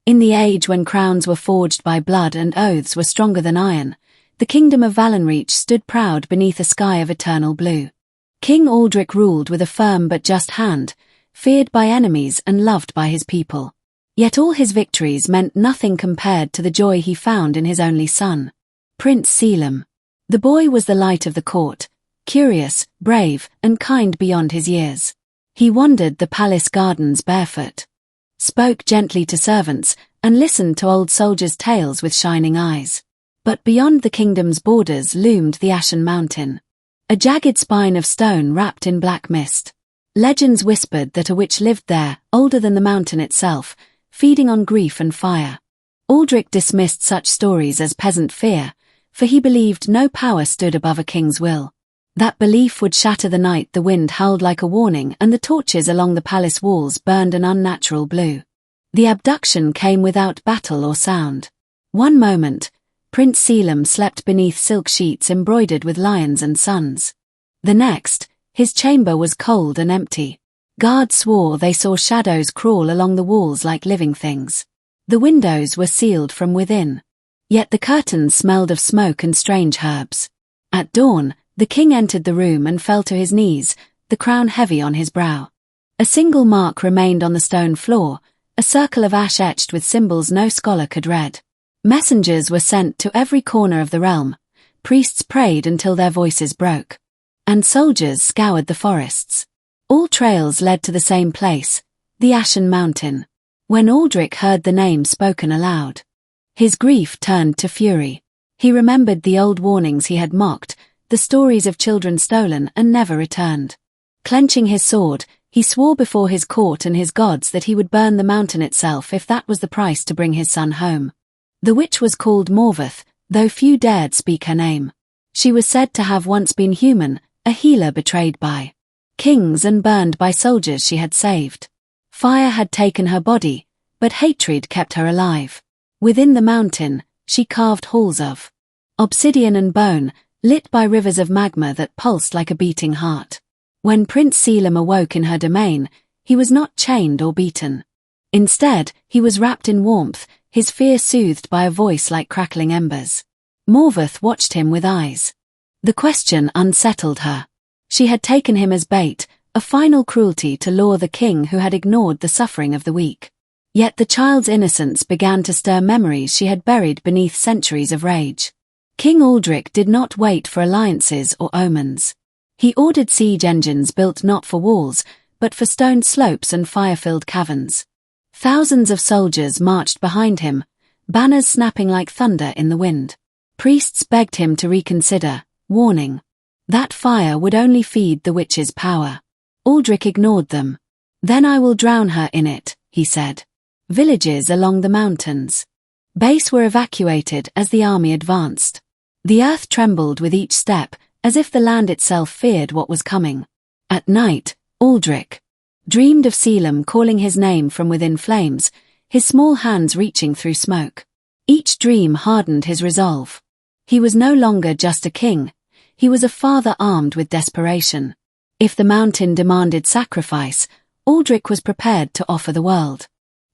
In the age when crowns were forged by blood and oaths were stronger than iron, the kingdom of Valenreach stood proud beneath a sky of eternal blue. King Aldric ruled with a firm but just hand, feared by enemies and loved by his people. Yet all his victories meant nothing compared to the joy he found in his only son, Prince Caelum. The boy was the light of the court, curious, brave, and kind beyond his years. He wandered the palace gardens barefoot, spoke gently to servants, and listened to old soldiers' tales with shining eyes. But beyond the kingdom's borders loomed the Ashen Mountain, a jagged spine of stone wrapped in black mist. Legends whispered that a witch lived there, older than the mountain itself, feeding on grief and fire. Aldric dismissed such stories as peasant fear, for he believed no power stood above a king's will. That belief would shatter the night the wind howled like a warning and the torches along the palace walls burned an unnatural blue. The abduction came without battle or sound. One moment, Prince Caelum slept beneath silk sheets embroidered with lions and suns. The next, his chamber was cold and empty. Guards swore they saw shadows crawl along the walls like living things. The windows were sealed from within. Yet the curtains smelled of smoke and strange herbs. At dawn, the king entered the room and fell to his knees, the crown heavy on his brow. A single mark remained on the stone floor, a circle of ash etched with symbols no scholar could read. Messengers were sent to every corner of the realm, priests prayed until their voices broke, and soldiers scoured the forests. All trails led to the same place, the Ashen Mountain. When Aldric heard the name spoken aloud, his grief turned to fury. He remembered the old warnings he had mocked, the stories of children stolen and never returned. Clenching his sword, he swore before his court and his gods that he would burn the mountain itself if that was the price to bring his son home. The witch was called Morveth, though few dared speak her name. She was said to have once been human, a healer betrayed by kings and burned by soldiers she had saved. Fire had taken her body, but hatred kept her alive. Within the mountain, she carved halls of obsidian and bone, lit by rivers of magma that pulsed like a beating heart. When Prince Caelum awoke in her domain, he was not chained or beaten. Instead, he was wrapped in warmth, his fear soothed by a voice like crackling embers. Morveth watched him with eyes. The question unsettled her. She had taken him as bait, a final cruelty to lure the king who had ignored the suffering of the weak. Yet the child's innocence began to stir memories she had buried beneath centuries of rage. King Aldric did not wait for alliances or omens. He ordered siege engines built not for walls, but for stone slopes and fire-filled caverns. Thousands of soldiers marched behind him, banners snapping like thunder in the wind. Priests begged him to reconsider, warning that fire would only feed the witch's power. Aldric ignored them. "Then I will drown her in it," he said. Villages along the mountains base were evacuated as the army advanced. The earth trembled with each step, as if the land itself feared what was coming. At night, Aldric dreamed of Caelum calling his name from within flames, his small hands reaching through smoke. Each dream hardened his resolve. He was no longer just a king, he was a father armed with desperation. If the mountain demanded sacrifice, Aldric was prepared to offer the world.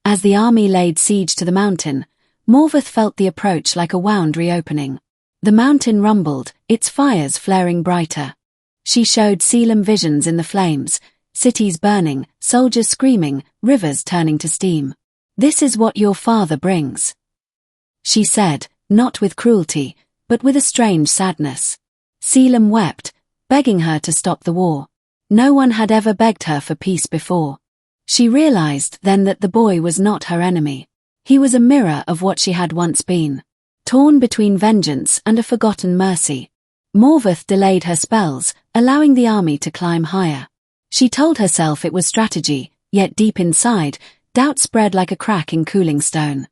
As the army laid siege to the mountain, Morveth felt the approach like a wound reopening. The mountain rumbled, its fires flaring brighter. She showed Caelum visions in the flames, cities burning, soldiers screaming, rivers turning to steam. "This is what your father brings," she said, not with cruelty, but with a strange sadness. Caelum wept, begging her to stop the war. No one had ever begged her for peace before. She realized then that the boy was not her enemy. He was a mirror of what she had once been, torn between vengeance and a forgotten mercy. Morveth delayed her spells, allowing the army to climb higher. She told herself it was strategy, yet deep inside, doubt spread like a crack in cooling stone.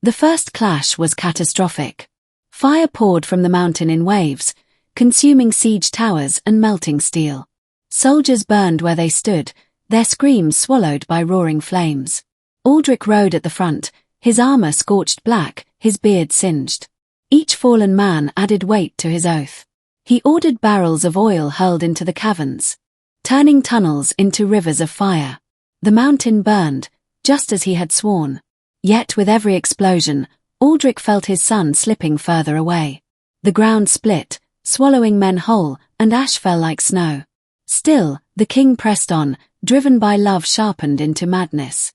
The first clash was catastrophic. Fire poured from the mountain in waves, consuming siege towers and melting steel. Soldiers burned where they stood, their screams swallowed by roaring flames. Aldric rode at the front, his armor scorched black, his beard singed. Each fallen man added weight to his oath. He ordered barrels of oil hurled into the caverns, turning tunnels into rivers of fire. The mountain burned, just as he had sworn. Yet with every explosion, Aldric felt his son slipping further away. The ground split, swallowing men whole, and ash fell like snow. Still, the king pressed on, driven by love sharpened into madness.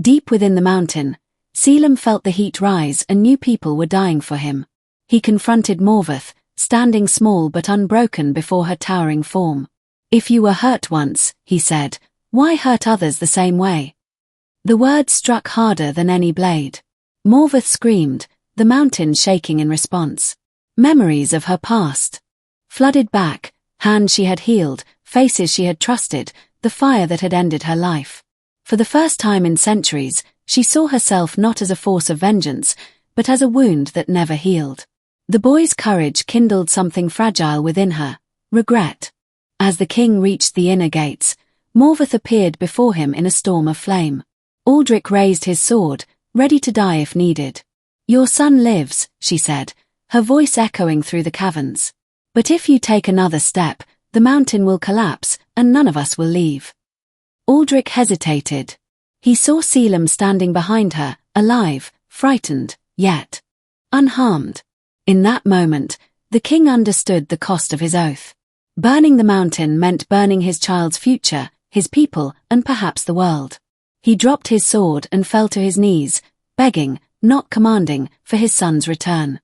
Deep within the mountain, Caelum felt the heat rise and new people were dying for him. He confronted Morveth, standing small but unbroken before her towering form. "If you were hurt once," he said, "why hurt others the same way?" The words struck harder than any blade. Morveth screamed, the mountain shaking in response. Memories of her past flooded back, hands she had healed, faces she had trusted, the fire that had ended her life. For the first time in centuries, she saw herself not as a force of vengeance, but as a wound that never healed. The boy's courage kindled something fragile within her, regret. As the king reached the inner gates, Morveth appeared before him in a storm of flame. Aldric raised his sword, ready to die if needed. "Your son lives," she said, her voice echoing through the caverns. "But if you take another step, the mountain will collapse, and none of us will leave." Aldric hesitated. He saw Caelum standing behind her, alive, frightened, yet unharmed. In that moment, the king understood the cost of his oath. Burning the mountain meant burning his child's future, his people, and perhaps the world. He dropped his sword and fell to his knees, begging, not commanding, for his son's return.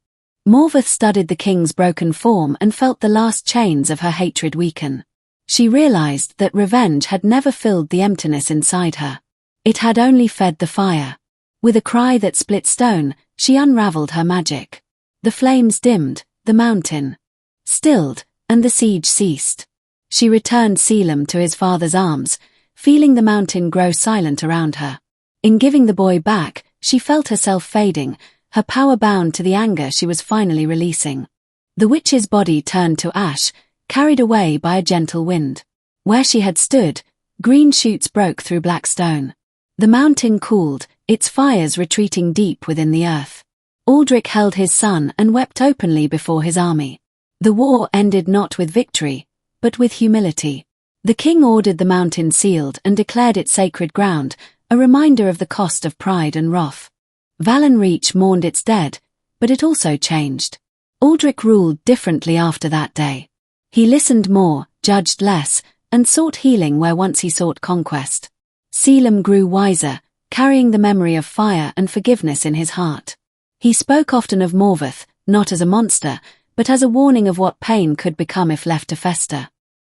Morveth studied the king's broken form and felt the last chains of her hatred weaken. She realized that revenge had never filled the emptiness inside her. It had only fed the fire. With a cry that split stone, she unraveled her magic. The flames dimmed, the mountain stilled, and the siege ceased. She returned Caelum to his father's arms, feeling the mountain grow silent around her. In giving the boy back, she felt herself fading, her power bound to the anger she was finally releasing. The witch's body turned to ash, carried away by a gentle wind. Where she had stood, green shoots broke through black stone. The mountain cooled, its fires retreating deep within the earth. Aldric held his son and wept openly before his army. The war ended not with victory, but with humility. The king ordered the mountain sealed and declared it sacred ground, a reminder of the cost of pride and wrath. Valenreach mourned its dead, but it also changed. Aldric ruled differently after that day. He listened more, judged less, and sought healing where once he sought conquest. Caelum grew wiser, carrying the memory of fire and forgiveness in his heart. He spoke often of Morveth, not as a monster, but as a warning of what pain could become if left to fester.